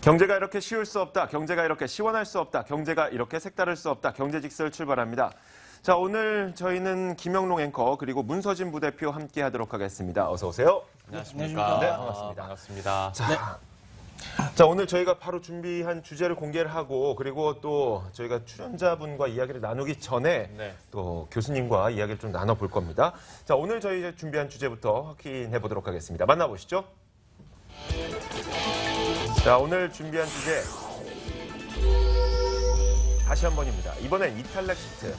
경제가 이렇게 쉬울 수 없다. 경제가 이렇게 시원할 수 없다. 경제가 이렇게 색다를 수 없다. 경제직설 출발합니다. 자, 오늘 저희는 김영롱 앵커 그리고 문서진 부대표 함께 하도록 하겠습니다. 어서 오세요. 안녕하십니까. 네, 반갑습니다. 반갑습니다. 자, 오늘 저희가 바로 준비한 주제를 공개를 하고 그리고 또 저희가 출연자분과 이야기를 나누기 전에 또 교수님과 이야기를 좀 나눠볼 겁니다. 자, 오늘 저희 준비한 주제부터 확인해 보도록 하겠습니다. 만나보시죠. 자, 오늘 준비한 주제 다시 한 번입니다. 이번엔 이탈렉시트.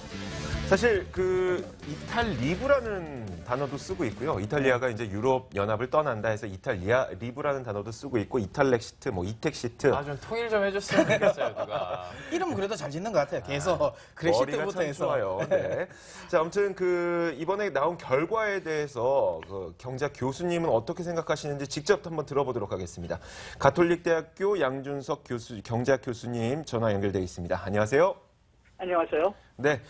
사실 그 이탈리브라는 단어도 쓰고 있고요. 이탈리아가 이제 유럽 연합을 떠난다 해서 이탈리아 리브라는 단어도 쓰고 있고 이탈렉시트, 뭐 이택시트. 좀 통일 좀 해줬으면 좋겠어요, 누가. 이름은 그래도 잘 짓는 것 같아요. 계속 그레시트부터 해서. 좋아요. 네. 자, 아무튼 그 이번에 나온 결과에 대해서 그 경제학 교수님은 어떻게 생각하시는지 직접 한번 들어보도록 하겠습니다. 가톨릭대학교 양준석 교수, 경제학 교수님 전화 연결되어 있습니다. 안녕하세요. 안녕하세요. 네.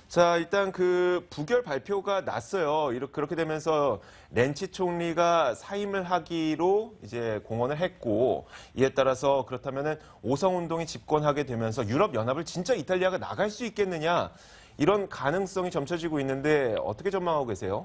자, 일단 그 부결 발표가 났어요. 그렇게 되면서 렌치 총리가 사임을 하기로 이제 공언을 했고, 이에 따라서 그렇다면은 오성운동이 집권하게 되면서 유럽 연합을 진짜 이탈리아가 나갈 수 있겠느냐, 이런 가능성이 점쳐지고 있는데 어떻게 전망하고 계세요?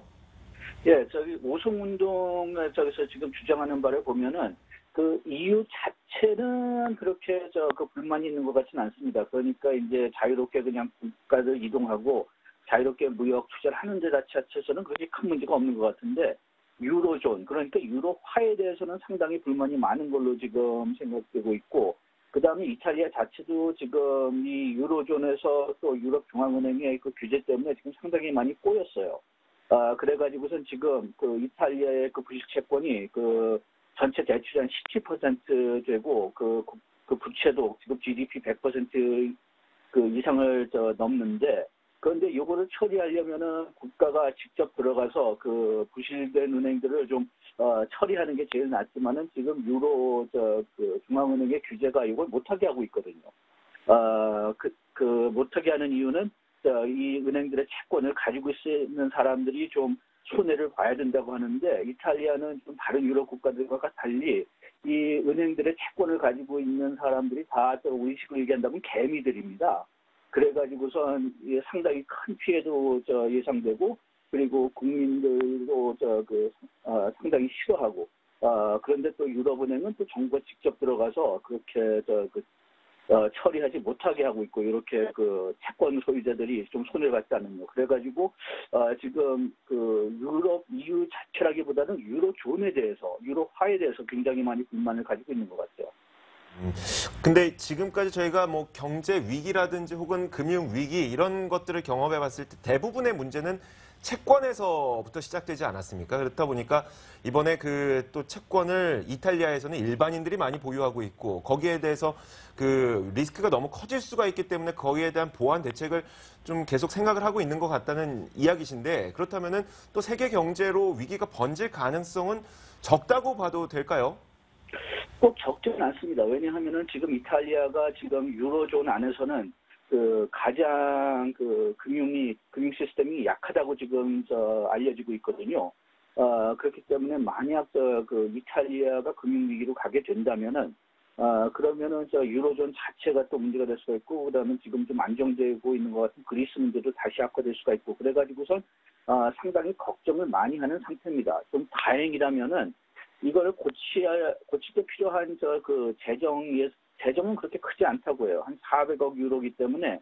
예, 오성운동을 저기서 지금 주장하는 바를 보면은 그 EU 자체는 그렇게 그 불만이 있는 것 같지는 않습니다. 그러니까 이제 자유롭게 그냥 국가를 이동하고 자유롭게 무역 투자를 하는 데 자체에서는 그렇게 큰 문제가 없는 것 같은데 유로존, 그러니까 유로화에 대해서는 상당히 불만이 많은 걸로 지금 생각되고 있고, 그 다음에 이탈리아 자체도 지금 이 유로존에서 또 유럽 중앙은행의 그 규제 때문에 지금 상당히 많이 꼬였어요. 그래가지고선 지금 그 이탈리아의 그 부식 채권이 그 전체 대출이 한 17% 되고, 그 부채도 지금 GDP 100% 그 이상을 넘는데, 그런데 이거를 처리하려면은 국가가 직접 들어가서 그 부실된 은행들을 좀, 처리하는 게 제일 낫지만은 지금 그 중앙은행의 규제가 이걸 못하게 하고 있거든요. 못하게 하는 이유는, 이 은행들의 채권을 가지고 있는 사람들이 좀 손해를 봐야 된다고 하는데, 이탈리아는 좀 다른 유럽 국가들과 달리 이 은행들의 채권을 가지고 있는 사람들이 다 의식을 얘기한다면 개미들입니다. 그래가지고선 상당히 큰 피해도 예상되고, 그리고 국민들도 상당히 싫어하고, 그런데 또 유럽은행은 또 정부가 직접 들어가서 그렇게 처리하지 못하게 하고 있고, 이렇게 그 채권 소유자들이 좀 손해를 봤다는 거. 그래가지고 지금 그 유럽 EU 자체라기보다는 유로존에 대해서, 유로화에 대해서 굉장히 많이 불만을 가지고 있는 것 같아요. 근데 지금까지 저희가 뭐 경제 위기라든지 혹은 금융 위기 이런 것들을 경험해 봤을 때 대부분의 문제는 채권에서부터 시작되지 않았습니까? 그렇다 보니까 이번에 그 또 채권을 이탈리아에서는 일반인들이 많이 보유하고 있고, 거기에 대해서 그 리스크가 너무 커질 수가 있기 때문에 거기에 대한 보완 대책을 좀 계속 생각을 하고 있는 것 같다는 이야기신데, 그렇다면은 또 세계 경제로 위기가 번질 가능성은 적다고 봐도 될까요? 꼭 적지는 않습니다. 왜냐하면은 지금 이탈리아가 지금 유로존 안에서는 그 가장 그 금융 시스템이 약하다고 지금 알려지고 있거든요. 그렇기 때문에 만약 그 이탈리아가 금융 위기로 가게 된다면은 그러면은 유로존 자체가 또 문제가 될 수가 있고, 그다음에 지금 좀 안정되고 있는 것 같은 그리스 문제도 다시 악화될 수가 있고, 그래가지고선 상당히 걱정을 많이 하는 상태입니다. 좀 다행이라면은 이걸 고치게 필요한 그 재정은 그렇게 크지 않다고 해요. 한 400억 유로이기 때문에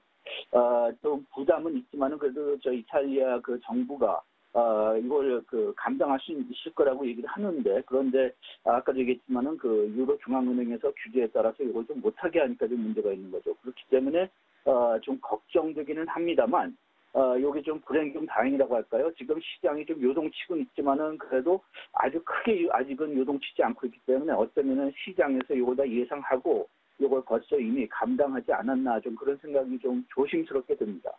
좀 부담은 있지만은 그래도 이탈리아 그 정부가 이걸 그 감당할 수 있을 거라고 얘기를 하는데, 그런데 아까도 얘기했지만은 그 유로 중앙은행에서 규제에 따라서 이걸 좀 못하게 하니까 좀 문제가 있는 거죠. 그렇기 때문에 좀 걱정되기는 합니다만, 요게 좀 불행 중 다행이라고 할까요? 지금 시장이 좀 요동치고는 있지만은 그래도 아주 크게 아직은 요동치지 않고 있기 때문에 어쩌면은 시장에서 요걸 다 예상하고 요걸 벌써 이미 감당하지 않았나, 좀 그런 생각이 좀 조심스럽게 듭니다.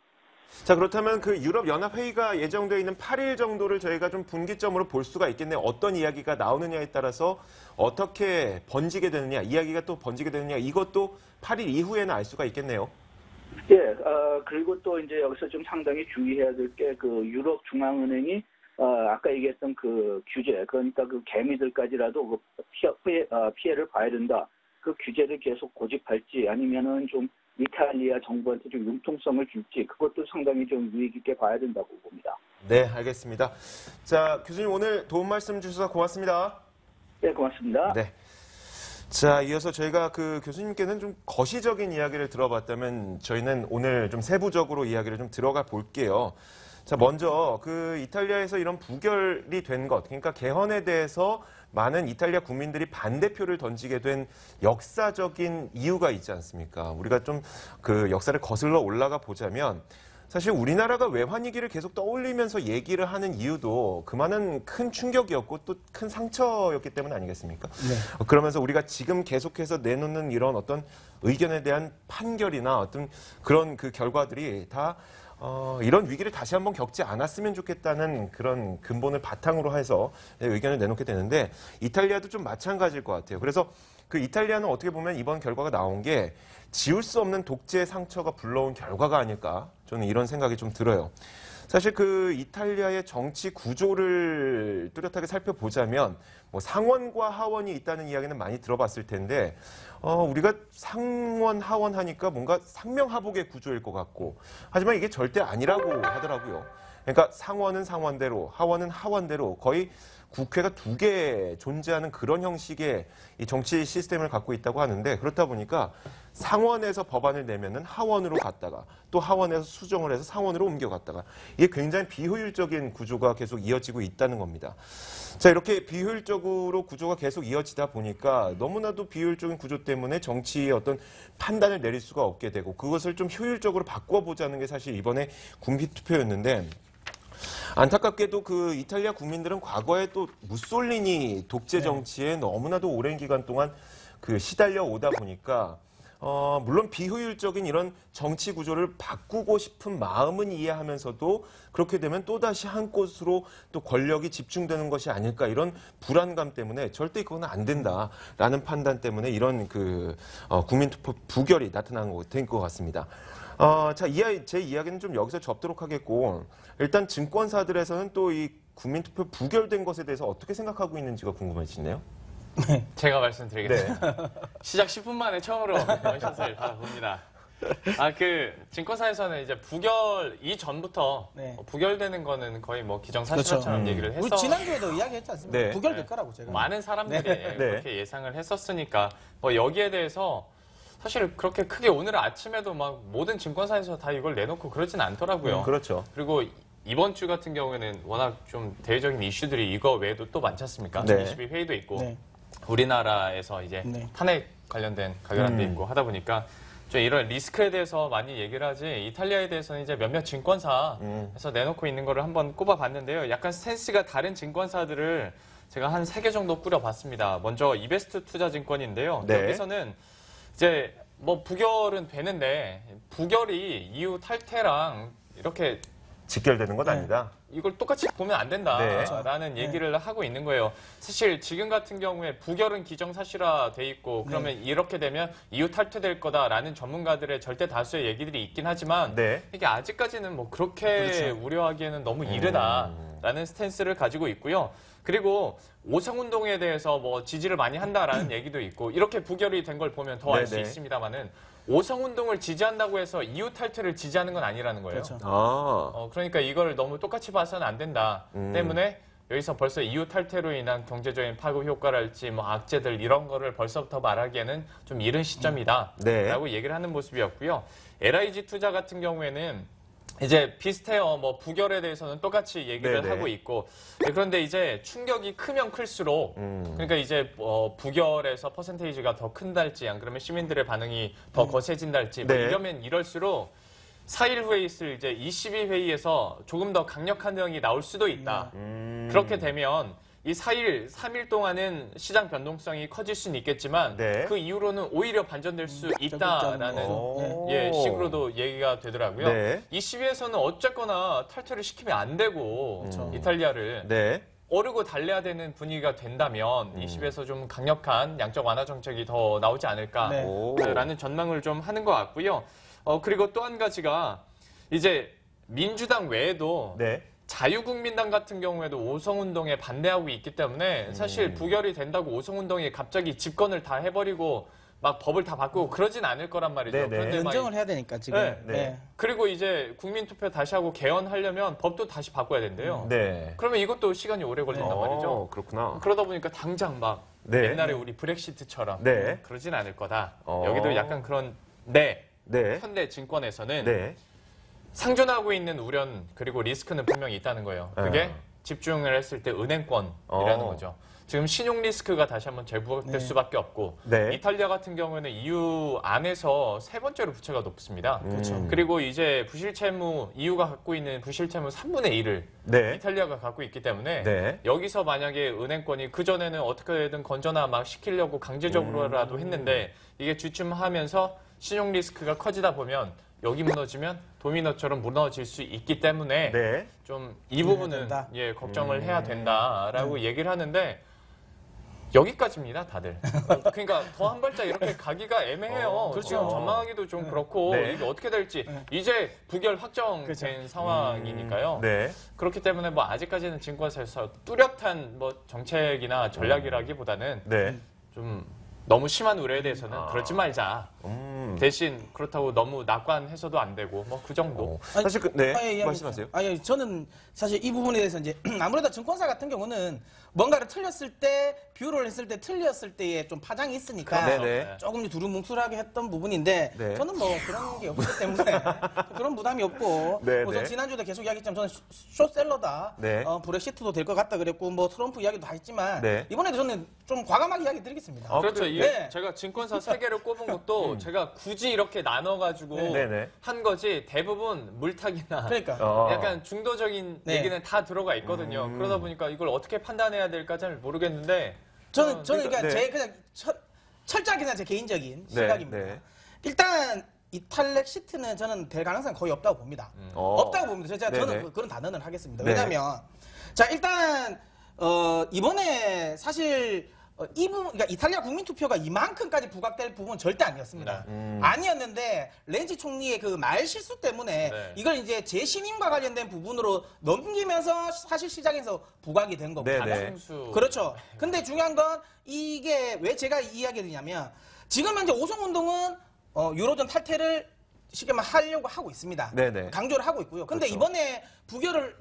자, 그렇다면 그 유럽 연합 회의가 예정되어 있는 8일 정도를 저희가 좀 분기점으로 볼 수가 있겠네요. 어떤 이야기가 나오느냐에 따라서 어떻게 번지게 되느냐, 이야기가 또 번지게 되느냐, 이것도 8일 이후에는 알 수가 있겠네요. 예, 그리고 또 이제 여기서 좀 상당히 주의해야 될 게 그 유럽 중앙은행이 아까 얘기했던 그 규제, 그러니까 그 개미들까지라도 그 피해를 봐야 된다. 그 규제를 계속 고집할지 아니면은 좀 이탈리아 정부한테 좀 융통성을 줄지 그것도 상당히 좀 유의 깊게 봐야 된다고 봅니다. 네, 알겠습니다. 자, 교수님 오늘 도움 말씀 주셔서 고맙습니다. 네, 고맙습니다. 네. 자, 이어서 저희가 그 교수님께는 좀 거시적인 이야기를 들어봤다면 저희는 오늘 좀 세부적으로 이야기를 좀 들어가 볼게요. 자, 먼저 그 이탈리아에서 이런 부결이 된 것, 그러니까 개헌에 대해서 많은 이탈리아 국민들이 반대표를 던지게 된 역사적인 이유가 있지 않습니까? 우리가 좀 그 역사를 거슬러 올라가 보자면 사실 우리나라가 외환위기를 계속 떠올리면서 얘기를 하는 이유도 그만한 큰 충격이었고 또 큰 상처였기 때문 아니겠습니까? 네. 그러면서 우리가 지금 계속해서 내놓는 이런 어떤 의견에 대한 판결이나 어떤 그런 그 결과들이 다 이런 위기를 다시 한번 겪지 않았으면 좋겠다는 그런 근본을 바탕으로 해서 의견을 내놓게 되는데 이탈리아도 좀 마찬가지일 것 같아요. 그래서 그 이탈리아는 어떻게 보면 이번 결과가 나온 게 지울 수 없는 독재의 상처가 불러온 결과가 아닐까 저는 이런 생각이 좀 들어요. 사실 그 이탈리아의 정치 구조를 뚜렷하게 살펴보자면 뭐 상원과 하원이 있다는 이야기는 많이 들어봤을 텐데 우리가 상원 하원 하니까 뭔가 상명하복의 구조일 것 같고 하지만 이게 절대 아니라고 하더라고요. 그러니까 상원은 상원대로 하원은 하원대로 거의 국회가 두 개 존재하는 그런 형식의 이 정치 시스템을 갖고 있다고 하는데 그렇다 보니까 상원에서 법안을 내면은 하원으로 갔다가 또 하원에서 수정을 해서 상원으로 옮겨갔다가 이게 굉장히 비효율적인 구조가 계속 이어지고 있다는 겁니다. 자, 이렇게 비효율적으로 구조가 계속 이어지다 보니까 너무나도 비효율적인 구조 때문에 정치의 어떤 판단을 내릴 수가 없게 되고 그것을 좀 효율적으로 바꿔보자는 게 사실 이번에 국민투표였는데 안타깝게도 그 이탈리아 국민들은 과거에 또 무솔리니 독재 정치에 너무나도 오랜 기간 동안 그 시달려 오다 보니까 물론 비효율적인 이런 정치 구조를 바꾸고 싶은 마음은 이해하면서도 그렇게 되면 또다시 한 곳으로 또 권력이 집중되는 것이 아닐까 이런 불안감 때문에 절대 그건 안 된다라는 판단 때문에 이런 그 국민투표 부결이 나타난 된 것 같습니다. 자, 제 이야기는 좀 여기서 접도록 하겠고 일단 증권사들에서는 또 이 국민투표 부결된 것에 대해서 어떻게 생각하고 있는지가 궁금해지네요. 제가 말씀드리겠습니다. 시작 10분 만에 처음으로 원샷을 받아봅니다. 그 증권사에서는 이제 부결 이전부터 네. 부결되는 거는 거의 뭐 기정사실처럼 얘기를 우리 했어. 지난주에도 이야기했지 않습니까? 네. 부결될 거라고 제가. 많은 사람들이 그렇게 예상을 했었으니까 뭐 여기에 대해서 사실 그렇게 크게 오늘 아침에도 막 모든 증권사에서 다 이걸 내놓고 그러진 않더라고요. 그렇죠. 그리고 이번 주 같은 경우에는 워낙 좀 대외적인 이슈들이 이거 외에도 또 많지 않습니까? 네. 22 회의도 있고 네. 우리나라에서 이제 네. 탄핵 관련된 가결안도 있고 하다 보니까 좀 이런 리스크에 대해서 많이 얘기를 하지 이탈리아에 대해서는 이제 몇몇 증권사에서 내놓고 있는 거를 한번 꼽아봤는데요. 약간 스탠스가 다른 증권사들을 제가 한 3개 정도 꾸려봤습니다. 먼저 이베스트 투자증권인데요. 네. 여기서는 이제 뭐 부결은 되는데 부결이 EU 탈퇴랑 이렇게 직결되는 건 아니다. 이걸 똑같이 보면 안 된다라는 네. 얘기를 하고 있는 거예요. 사실 지금 같은 경우에 부결은 기정사실화 돼 있고 그러면 이렇게 되면 EU 탈퇴될 거다라는 전문가들의 절대 다수의 얘기들이 있긴 하지만 네. 이게 아직까지는 뭐 그렇게 우려하기에는 너무 이르다라는 스탠스를 가지고 있고요. 그리고 오성운동에 대해서 뭐 지지를 많이 한다라는 얘기도 있고 이렇게 부결이 된 걸 보면 더 알 수 네네. 있습니다만은 오성운동을 지지한다고 해서 EU 탈퇴를 지지하는 건 아니라는 거예요. 그렇죠. 그러니까 이걸 너무 똑같이 봐서는 안 된다. 때문에 여기서 벌써 EU 탈퇴로 인한 경제적인 파급 효과랄지 뭐 악재들 이런 거를 벌써부터 말하기에는 좀 이른 시점이다. 네. 라고 얘기를 하는 모습이었고요. LIG 투자 같은 경우에는 이제 비슷해요. 뭐 부결에 대해서는 똑같이 얘기를 네네. 하고 있고 그런데 이제 충격이 크면 클수록 그러니까 이제 부결에서 퍼센테이지가 더 큰달지 안 그러면 시민들의 반응이 더 거세진달지 뭐 네. 이러면 이럴수록 4일 후에 있을 이제 22회의에서 조금 더 강력한 대응이 나올 수도 있다. 그렇게 되면 이 3일 동안은 시장 변동성이 커질 수는 있겠지만 네. 그 이후로는 오히려 반전될 수 있다라는 오. 식으로도 얘기가 되더라고요. 네. 이 시위에서는 어쨌거나 탈퇴를 시키면 안 되고 이탈리아를 네. 어르고 달래야 되는 분위기가 된다면 이 시위에서 좀 강력한 양적 완화 정책이 더 나오지 네. 않을까라는 전망을 좀 하는 것 같고요. 그리고 또 한 가지가 이제 민주당 외에도 네. 자유국민당 같은 경우에도 오성운동에 반대하고 있기 때문에 사실 부결이 된다고 오성운동이 갑자기 집권을 다 해버리고 막 법을 다 바꾸고 그러진 않을 거란 말이죠. 네네. 그런데 막 연정을 해야 되니까 지금. 네, 네. 그리고 이제 국민투표 다시 하고 개헌하려면 법도 다시 바꿔야 된대요. 네. 그러면 이것도 시간이 오래 걸린단 말이죠. 그렇구나. 그러다 보니까 당장 막 네. 옛날에 우리 브렉시트처럼 네. 그러진 않을 거다. 어. 여기도 약간 그런데 네. 현대 증권에서는 네. 상존하고 있는 우려는 그리고 리스크는 분명히 있다는 거예요. 그게 집중을 했을 때 은행권이라는 거죠. 지금 신용 리스크가 다시 한번 재부각될 수밖에 없고 네. 이탈리아 같은 경우에는 EU 안에서 세 번째로 부채가 높습니다. 그렇죠. 그리고 이제 부실채무 EU가 갖고 있는 부실채무 3분의 1을 네. 이탈리아가 갖고 있기 때문에 네. 여기서 만약에 은행권이 그전에는 어떻게든 건전화 막 시키려고 강제적으로라도 했는데 이게 주춤하면서 신용 리스크가 커지다 보면 여기 무너지면 도미노처럼 무너질 수 있기 때문에 네. 좀 이 부분은 된다. 예, 걱정을 해야 된다라고 얘기를 하는데 여기까지입니다, 다들. 그러니까 더 한 발짝 이렇게 가기가 애매해요. 그렇죠. 지금 전망하기도 좀 그렇고 네. 이게 어떻게 될지 이제 부결 확정된 그렇죠. 상황이니까요. 네. 그렇기 때문에 뭐 아직까지는 증권사에서 뚜렷한 뭐 정책이나 전략이라기보다는 네. 좀 너무 심한 우려에 대해서는 그러지 말자. 대신 그렇다고 너무 낙관해서도 안 되고 뭐 그 정도. 사실 네. 예, 말씀하세요. 아니, 저는 사실 이 부분에 대해서 이제 아무래도 증권사 같은 경우는 뭔가를 틀렸을 때, 뷰를 했을 때 틀렸을 때에 좀 파장이 있으니까 네네. 조금 두루뭉술하게 했던 부분인데 네. 저는 뭐 그런 게 없기 때문에 그런 부담이 없고 네, 우선 네. 지난주도 계속 이야기했지만 저는 숏셀러다. 네. 브렉시트도 될 것 같다 그랬고 뭐 트럼프 이야기도 다 했지만 네. 이번에도 저는 좀 과감하게 이야기 드리겠습니다. 그렇죠. 이게 네. 제가 증권사 3개를 꼽은 것도 제가 굳이 이렇게 나눠가지고 네네. 한 거지 대부분 물타기나 그러니까 약간 중도적인 네. 얘기는 다 들어가 있거든요. 그러다 보니까 이걸 어떻게 판단해야 될까 잘 모르겠는데 저는 그러니까 네. 제 그냥 철저하게 그냥 제 개인적인 네, 생각입니다. 네. 일단 이탈렉 시트는 저는 될 가능성이 거의 없다고 봅니다. 없다고 봅니다. 네네. 저는 그런 단언을 하겠습니다. 네. 왜냐하면 자 일단 이번에 사실 이 부분, 그러니까 이탈리아 국민투표가 이만큼까지 부각될 부분은 절대 아니었습니다. 아니었는데 렌치 총리의 그 말 실수 때문에 네. 이걸 이제 재신임과 관련된 부분으로 넘기면서 사실 시장에서 부각이 된 거고. 네네. 다승수 그렇죠. 근데 중요한 건 이게 왜 제가 이 이야기를 드냐면 지금 현재 오송운동은 유로존 탈퇴를 쉽게 말 하려고 하고 있습니다. 네네. 강조를 하고 있고요. 근데 그렇죠. 이번에 부결을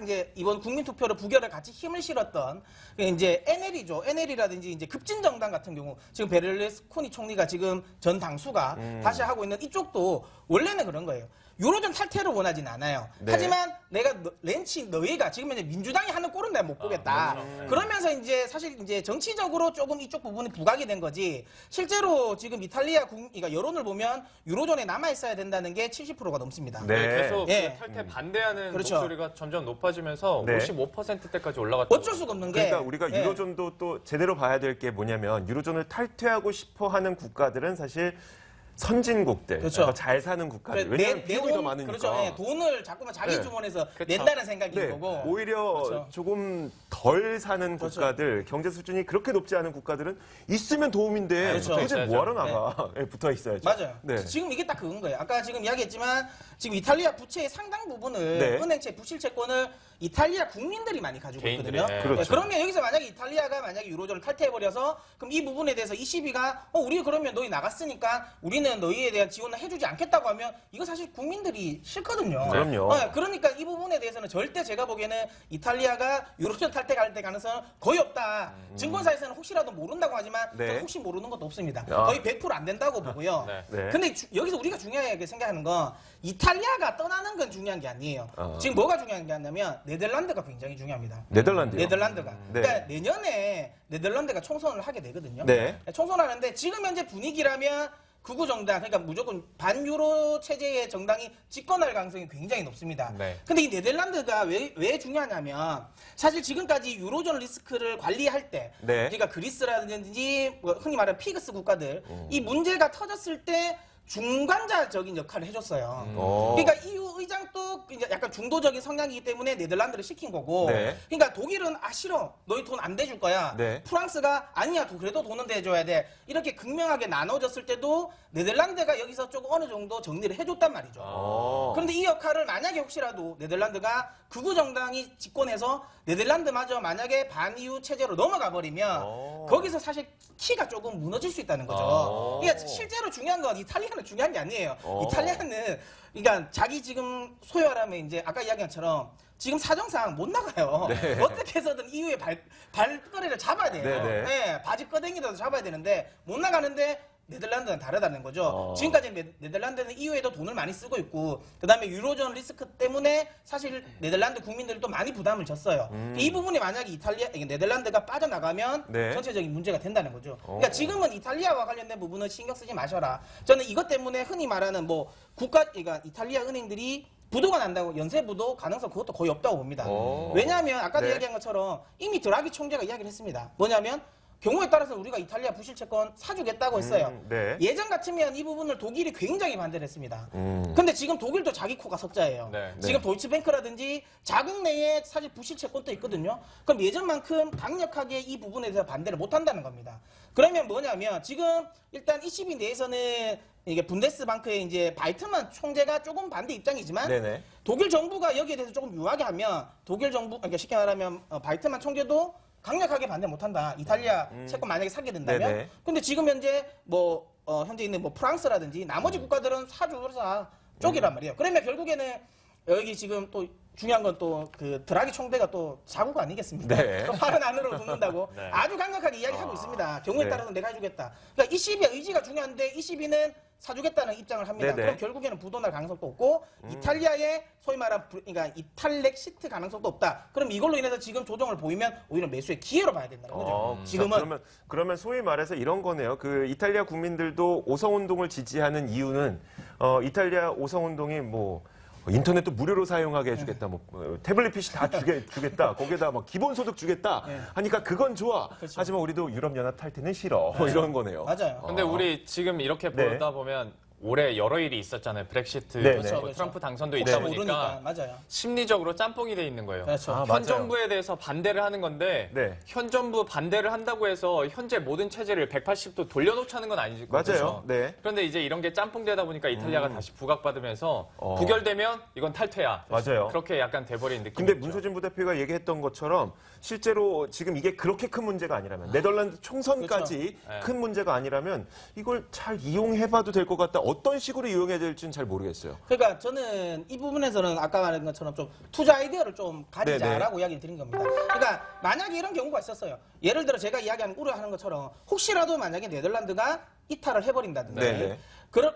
이제 이번 국민투표로 부결을 같이 힘을 실었던 이제 NL이죠. NL이라든지 이제 급진정당 같은 경우 지금 베를루스코니 총리가 지금 전 당수가 다시 하고 있는 이쪽도 원래는 그런 거예요. 유로존 탈퇴를 원하진 않아요. 네. 하지만 내가 렌치 너희가 지금 이제 민주당이 하는 꼴은 내가 못 보겠다. 그러면서 이제 사실 이제 정치적으로 조금 이쪽 부분이 부각이 된 거지. 실제로 지금 이탈리아 그러니까 여론을 보면 유로존에 남아 있어야 된다는 게 70%가 넘습니다. 네. 계속 예. 그 탈퇴 반대하는 그렇죠. 목소리가 점점 높아지면서 네. 55%대까지 올라갔다. 어쩔 수가 없는 게 그러니까 우리가 예. 유로존도 또 제대로 봐야 될 게 뭐냐면 유로존을 탈퇴하고 싶어 하는 국가들은 사실 선진국들, 그렇죠. 더 잘 사는 국가들. 그래, 왜냐하면 비용이 더 많으니까. 그렇죠. 예, 돈을 자꾸만 자기 네. 주머니에서 그렇죠. 낸다는 생각인 네, 거고. 오히려 그렇죠. 조금 덜 사는 그렇죠. 국가들, 경제 수준이 그렇게 높지 않은 국가들은 있으면 도움인데 그렇죠. 도대체 있어야죠. 뭐하러 나가? 예, 붙어 있어야죠. 맞아요. 네. 지금 이게 딱 그건 거예요. 아까 지금 이야기했지만 지금 이탈리아 부채의 상당 부분을 네. 은행채 부실채권을 이탈리아 국민들이 많이 가지고 개인들이, 있거든요. 네. 그렇죠. 그러면 여기서 만약에 이탈리아가 만약에 유로존을 탈퇴해버려서 그럼 이 부분에 대해서 ECB가 우리 그러면 너희 나갔으니까 우리는 너희에 대한 지원을 해주지 않겠다고 하면 이거 사실 국민들이 싫거든요. 그럼요. 그러니까 이 부분에 대해서는 절대 제가 보기에는 이탈리아가 유로존 탈퇴 갈 때 가능성은 거의 없다. 증권사에서는 혹시라도 모른다고 하지만 네. 저는 혹시 모르는 것도 없습니다. 아. 거의 100%안 된다고 보고요. 네. 네. 근데 여기서 우리가 중요하게 생각하는 건 이탈리아가 떠나는 건 중요한 게 아니에요. 어. 지금 뭐가 중요한 게 아니냐면 네덜란드가 굉장히 중요합니다. 네덜란드요. 네덜란드가. 네. 그러니까 내년에 네덜란드가 총선을 하게 되거든요. 네. 총선하는데 지금 현재 분위기라면 극우 정당, 그러니까 무조건 반유로 체제의 정당이 집권할 가능성이 굉장히 높습니다. 네. 근데 이 네덜란드가 왜 중요하냐면 사실 지금까지 유로존 리스크를 관리할 때 네. 그러니까 그리스라든지 뭐 흔히 말하는 피그스 국가들 이 문제가 터졌을 때 중간자적인 역할을 해줬어요. 어. 그러니까 EU 의장도 이제 약간 중도적인 성향이기 때문에 네덜란드를 시킨 거고, 네. 그러니까 독일은 싫어, 너희 돈 안 대줄 거야. 네. 프랑스가 아니야, 그래도 돈은 대줘야 돼. 이렇게 극명하게 나눠졌을 때도 네덜란드가 여기서 조금 어느 정도 정리를 해줬단 말이죠. 어. 그런데 이 역할을 만약에 혹시라도 네덜란드가 극우 정당이 집권해서 네덜란드마저 만약에 반EU 체제로 넘어가 버리면 거기서 사실 키가 조금 무너질 수 있다는 거죠. 그러니까 실제로 중요한 건 이탈리아는 중요한 게 아니에요. 이탈리아는 그러니까 자기 지금 소위 말하면 이제 아까 이야기한 것처럼 지금 사정상 못 나가요. 네. 어떻게 해서든 EU의 발거리를 잡아야 돼요. 네, 네. 네, 바지 끄댕이라도 잡아야 되는데 못 나가는데 네덜란드는 다르다는 거죠. 지금까지 네덜란드는 EU에도 돈을 많이 쓰고 있고 그다음에 유로존 리스크 때문에 사실 네덜란드 국민들이 또 많이 부담을 졌어요. 이 부분이 만약에 네덜란드가 빠져나가면 네. 전체적인 문제가 된다는 거죠. 그러니까 지금은 이탈리아와 관련된 부분은 신경 쓰지 마셔라. 저는 이것 때문에 흔히 말하는 뭐 그러니까 이탈리아 은행들이 부도가 난다고 연쇄부도 가능성 그것도 거의 없다고 봅니다. 왜냐하면 아까도 네. 이야기한 것처럼 이미 드라기 총재가 이야기를 했습니다. 뭐냐면 경우에 따라서 우리가 이탈리아 부실 채권 사주겠다고 했어요. 네. 예전 같으면 이 부분을 독일이 굉장히 반대를 했습니다. 근데 지금 독일도 자기 코가 석자예요. 네. 지금 도이치뱅크라든지 자국 내에 사실 부실 채권도 있거든요. 그럼 예전만큼 강력하게 이 부분에 대해서 반대를 못 한다는 겁니다. 그러면 뭐냐면 지금 일단 ECB 내에서는 이게 분데스방크의 이제 바이트만 총재가 조금 반대 입장이지만 네네. 독일 정부가 여기에 대해서 조금 유하게 하면 독일 정부 그러니까 쉽게 말하면 바이트만 총재도 강력하게 반대 못한다. 이탈리아 채권 만약에 사게 된다면. 네네. 근데 지금 현재 현재 있는 프랑스라든지 나머지 국가들은 사주사 쪽이란 말이에요. 그러면 결국에는 여기 지금 또 중요한 건 또 그 드라기 총재가 또 자국 아니겠습니까? 네. 또 팔은 안으로 눕는다고 네. 아주 강력하게 이야기하고 있습니다. 경우에 네. 따라서 내가 해주겠다. 그러니까 ECB의 의지가 중요한데 ECB는 사주겠다는 입장을 합니다. 네네. 그럼 결국에는 부도날 가능성도 없고 이탈리아의 소위 말한 그러니까 이탈렉시트 가능성도 없다. 그럼 이걸로 인해서 지금 조정을 보이면 오히려 매수의 기회로 봐야 된다는 거죠. 지금은 그러면 소위 말해서 이런 거네요. 그 이탈리아 국민들도 오성운동을 지지하는 이유는 이탈리아 오성운동이 뭐 인터넷도 무료로 사용하게 해주겠다, 뭐 태블릿 PC 다 주겠다, 거기에다 막 기본소득 주겠다 하니까 그건 좋아. 그렇죠. 하지만 우리도 유럽연합 탈퇴는 싫어. 뭐 이런 거네요. 맞아요. 근데 우리 지금 이렇게 네. 보다 보면 올해 여러 일이 있었잖아요. 브렉시트, 네, 뭐 네. 그렇죠. 트럼프 당선도 혹시 있다 모르니까 보니까 맞아요. 심리적으로 짬뽕이 돼 있는 거예요. 그렇죠. 아, 현 맞아요. 정부에 대해서 반대를 하는 건데 네. 현 정부 반대를 한다고 해서 현재 모든 체제를 180도 돌려놓자는 건 아니죠. 맞아요. 네. 그런데 이제 이런 게 짬뽕되다 보니까 이탈리아가 다시 부각받으면서 부결되면 이건 탈퇴야. 맞아요. 그렇게 약간 돼버린 느낌이 근데 있죠. 문소진 부대표가 얘기했던 것처럼 실제로 지금 이게 그렇게 큰 문제가 아니라면 네덜란드 총선까지 그렇죠. 네. 큰 문제가 아니라면 이걸 잘 이용해봐도 될 것 같다. 어떤 식으로 이용해야 될지는 잘 모르겠어요. 그러니까 저는 이 부분에서는 아까 말한 것처럼 좀 투자 아이디어를 좀 가지자라고 이야기를 드린 겁니다. 그러니까 만약에 이런 경우가 있었어요. 예를 들어 제가 이야기하는 우려하는 것처럼 혹시라도 만약에 네덜란드가 이탈을 해버린다든지 네네.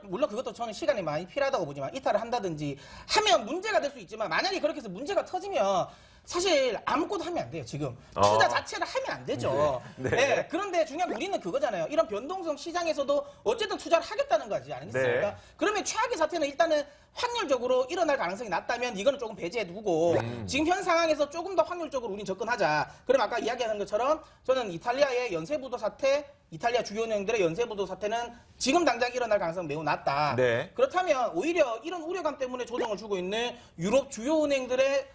물론 그것도 저는 시간이 많이 필요하다고 보지만 이탈을 한다든지 하면 문제가 될 수 있지만 만약에 그렇게 해서 문제가 터지면 사실 아무것도 하면 안 돼요. 지금 투자 자체를 하면 안 되죠. 네. 그런데 중요한 우리는 그거잖아요. 이런 변동성 시장에서도 어쨌든 투자를 하겠다는 거지 아니겠습니까? 네. 그러면 최악의 사태는 일단은 확률적으로 일어날 가능성이 낮다면 이거는 조금 배제해 두고 지금 현 상황에서 조금 더 확률적으로 우린 접근하자. 그럼 아까 이야기하는 것처럼 저는 이탈리아의 연쇄부도 사태, 이탈리아 주요 은행들의 연쇄부도 사태는 지금 당장 일어날 가능성은 매우 낮다. 네. 그렇다면 오히려 이런 우려감 때문에 조정을 주고 있는 유럽 주요 은행들의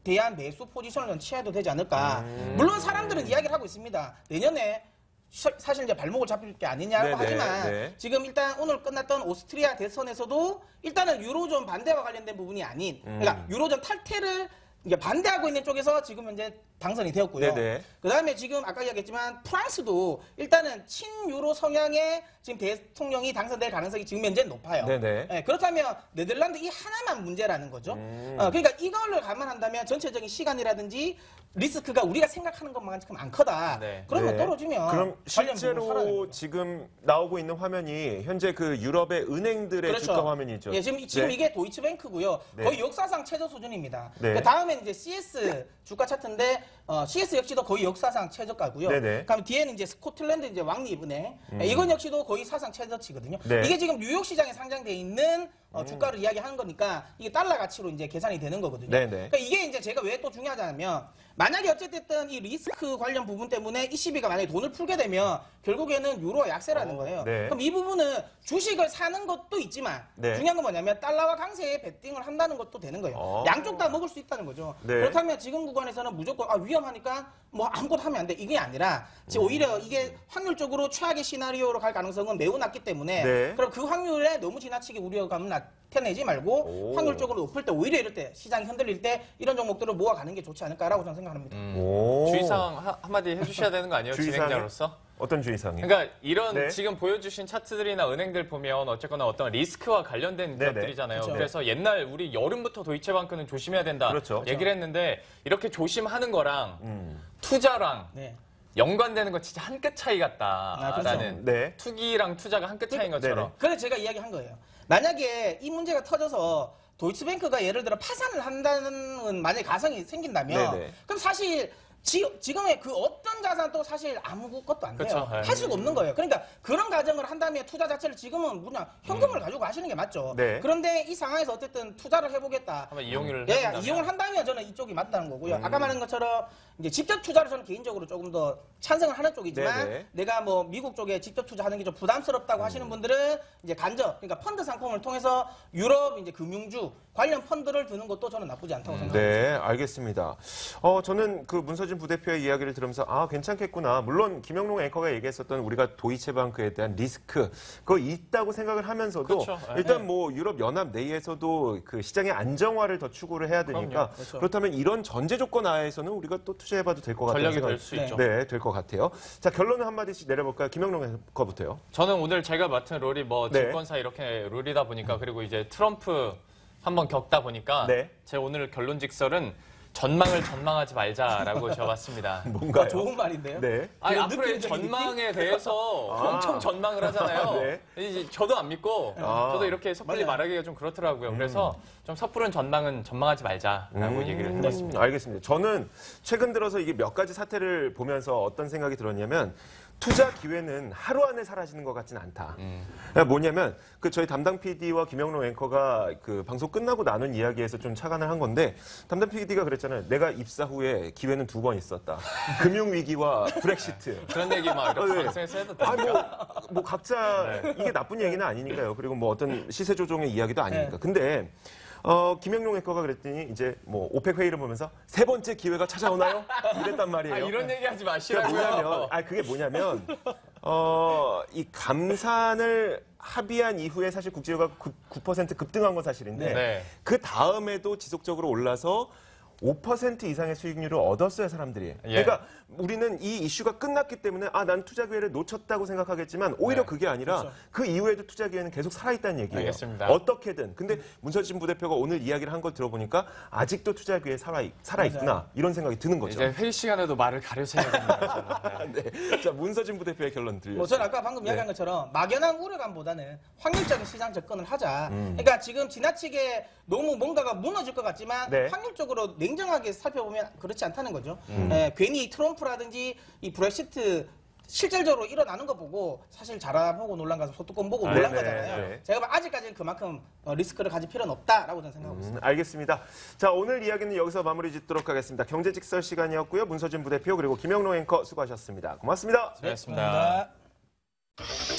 대한 매수 포지션을 취해도 되지 않을까. 물론 사람들은 이야기를 하고 있습니다. 내년에 사실 이제 발목을 잡힐 게 아니냐고 네네, 하지만 네. 지금 일단 오늘 끝났던 오스트리아 대선에서도 일단은 유로존 반대와 관련된 부분이 아닌 그러니까 유로존 탈퇴를 이게 반대하고 있는 쪽에서 지금 현재 당선이 되었고요. 네네. 그다음에 지금 아까 이야기했지만 프랑스도 일단은 친유로 성향의 지금 대통령이 당선될 가능성이 지금 현재 높아요. 네네. 네, 그렇다면 네덜란드 이 하나만 문제라는 거죠. 그러니까 이걸 감안한다면 전체적인 시간이라든지 리스크가 우리가 생각하는 것만큼 안 크다. 네. 그러면 네. 떨어지면 그럼 관련 부분을 살아야 실제로 됩니다. 지금 나오고 있는 화면이 현재 그 유럽의 은행들의 주가 화면이죠. 예, 지금 네. 이게 도이치뱅크고요. 네. 거의 역사상 최저 수준입니다. 네. 그 다음엔 이제 CS 주가 차트인데 CS 역시도 거의 역사상 최저가고요. 네네. 그다음 뒤에는 이제 스코틀랜드 이제 왕립은행. 이건 역시도 거의 사상 최저치거든요. 네. 이게 지금 뉴욕 시장에 상장돼 있는 주가를 이야기하는 거니까 이게 달러 가치로 이제 계산이 되는 거거든요. 네네. 그러니까 이게 이제 제가 왜 또 중요하냐면 만약에 어쨌든 이 리스크 관련 부분 때문에 ECB가 만약에 돈을 풀게 되면 결국에는 유로가 약세라는 거예요. 네. 그럼 이 부분은 주식을 사는 것도 있지만 네. 중요한 건 뭐냐면 달러와 강세에 베팅을 한다는 것도 되는 거예요. 양쪽 다 먹을 수 있다는 거죠. 네. 그렇다면 지금 구간에서는 무조건 위험하니까 뭐 아무것도 하면 안 돼. 이게 아니라 지금 오히려 이게 확률적으로 최악의 시나리오로 갈 가능성은 매우 낮기 때문에 네. 그럼 그 확률에 너무 지나치게 우려감은 나타내지 말고 오. 확률적으로 높을 때 오히려 이럴 때 시장이 흔들릴 때 이런 종목들을 모아가는 게 좋지 않을까라고 저는 생각합니다. 오. 주의사항 한마디 해주셔야 되는 거 아니에요? 주의사항이요? 진행자로서? 어떤 주의사항이요? 그러니까 이런 네. 지금 보여주신 차트들이나 은행들 보면 어쨌거나 어떤 리스크와 관련된 네네. 기업들이잖아요. 그렇죠. 그래서 옛날 우리 여름부터 도이체방크는 조심해야 된다 그렇죠. 얘기를 했는데 이렇게 조심하는 거랑 음. 투자랑 네. 연관되는 건 진짜 한 끗 차이 같다라는 그렇죠. 네. 투기랑 투자가 한 끗 차이인 것처럼 그래서 제가 이야기한 거예요. 만약에 이 문제가 터져서 도이치뱅크가 예를 들어 파산을 한다는 만약에 가상이 생긴다면 네네. 그럼 사실 지금의 그 어떤 자산도 사실 아무것도 안 돼요. 그렇죠. 네. 할 수가 없는 거예요. 그러니까 그런 가정을 한다면 투자 자체를 지금은 그냥 현금을 가지고 가시는 게 맞죠. 네. 그런데 이 상황에서 어쨌든 투자를 해보겠다. 한번 이용을 예, 해본다면. 이용을 한다면 저는 이쪽이 맞다는 거고요. 아까 말한 것처럼 이제 직접 투자를 저는 개인적으로 조금 더 찬성을 하는 쪽이지만 네네. 내가 뭐 미국 쪽에 직접 투자하는 게 좀 부담스럽다고 하시는 분들은 이제 간접, 그러니까 펀드 상품을 통해서 유럽 이제 금융주 관련 펀드를 드는 것도 저는 나쁘지 않다고 생각합니다. 네, 알겠습니다. 저는 그 문서진 부대표의 이야기를 들으면서 괜찮겠구나. 물론 김영롱 앵커가 얘기했었던 우리가 도이체방크에 대한 리스크 그거 있다고 생각을 하면서도 그렇죠. 일단 뭐 유럽 연합 내에서도 그 시장의 안정화를 더 추구를 해야 되니까 그럼요. 그렇죠. 그렇다면 이런 전제 조건 하에서는 우리가 또 투자해봐도 될 것 같아요. 전략이 될 수 있죠. 네, 될 것 같아요. 자, 결론을 한마디씩 내려볼까요? 김영롱 앵커부터요. 저는 오늘 제가 맡은 롤이 뭐 네. 증권사 이렇게 롤이다 보니까 그리고 이제 트럼프 한번 겪다 보니까 네. 제 오늘 결론 직설은 전망을 전망하지 말자라고 적었습니다. 뭔가요? 좋은 말인데요. 네. 아니, 그런 앞으로의 느낌적인 전망에 대해서 엄청 전망을 하잖아요. 네. 이제 저도 안 믿고 저도 이렇게 섣불리 맞아요. 말하기가 좀 그렇더라고요. 그래서 좀 섣부른 전망은 전망하지 말자라고 얘기를 해봤습니다. 알겠습니다. 저는 최근 들어서 이게 몇 가지 사태를 보면서 어떤 생각이 들었냐면 투자 기회는 하루 안에 사라지는 것 같지는 않다. 그러니까 뭐냐면 그 저희 담당 PD와 김영롱 앵커가 그 방송 끝나고 나눈 이야기에서 좀 착안을 한 건데 담당 PD가 그랬잖아요. 내가 입사 후에 기회는 2번 있었다. 금융 위기와 브렉시트. 그런 얘기 막 이렇게 네. 방송에서 해도 아, 됩니까? 뭐 각자 이게 나쁜 얘기는 아니니까요. 그리고 뭐 어떤 시세 조종의 이야기도 아니니까. 근데 김영룡 앵커가 그랬더니 이제 뭐 오펙 회의를 보면서 세 번째 기회가 찾아오나요? 이랬단 말이에요. 아, 이런 얘기 하지 그게 마시라고요. 뭐냐면, 그게 뭐냐면, 이 감산을 합의한 이후에 사실 국제유가 9% 급등한 건 사실인데, 네. 그 다음에도 지속적으로 올라서 5% 이상의 수익률을 얻었어요, 사람들이. 예. 그러니까 우리는 이 이슈가 끝났기 때문에 난 투자 기회를 놓쳤다고 생각하겠지만 오히려 네. 그게 아니라 그렇죠. 그 이후에도 투자 기회는 계속 살아있다는 얘기예요. 알겠습니다. 어떻게든. 근데 문서진 부대표가 오늘 이야기를 한 걸 들어보니까 아직도 투자 기회 살아있구나. 맞아요. 이런 생각이 드는 거죠. 이제 회의 시간에도 말을 가려서 해야 됩니다. 저는. 네. 네. 자, 문서진 부대표의 결론 들려주세요. 뭐 저는 아까 방금 이야기한 것처럼 막연한 우려감보다는 확률적인 시장 접근을 하자. 그러니까 지금 지나치게 너무 뭔가가 무너질 것 같지만 네. 확률적으로 냉정하게 살펴보면 그렇지 않다는 거죠. 괜히 트럼프라든지 이 브렉시트 실질적으로 일어나는 거 보고 사실 자라보고 놀란 가서 소뚜껑 보고 놀란 네, 거잖아요. 네. 제가 아직까지는 그만큼 리스크를 가질 필요는 없다라고 저는 생각하고 있습니다. 알겠습니다. 자, 오늘 이야기는 여기서 마무리 짓도록 하겠습니다. 경제직설 시간이었고요. 문서진 부대표 그리고 김영로 앵커 수고하셨습니다. 고맙습니다. 수고하셨습니다. 감사합니다.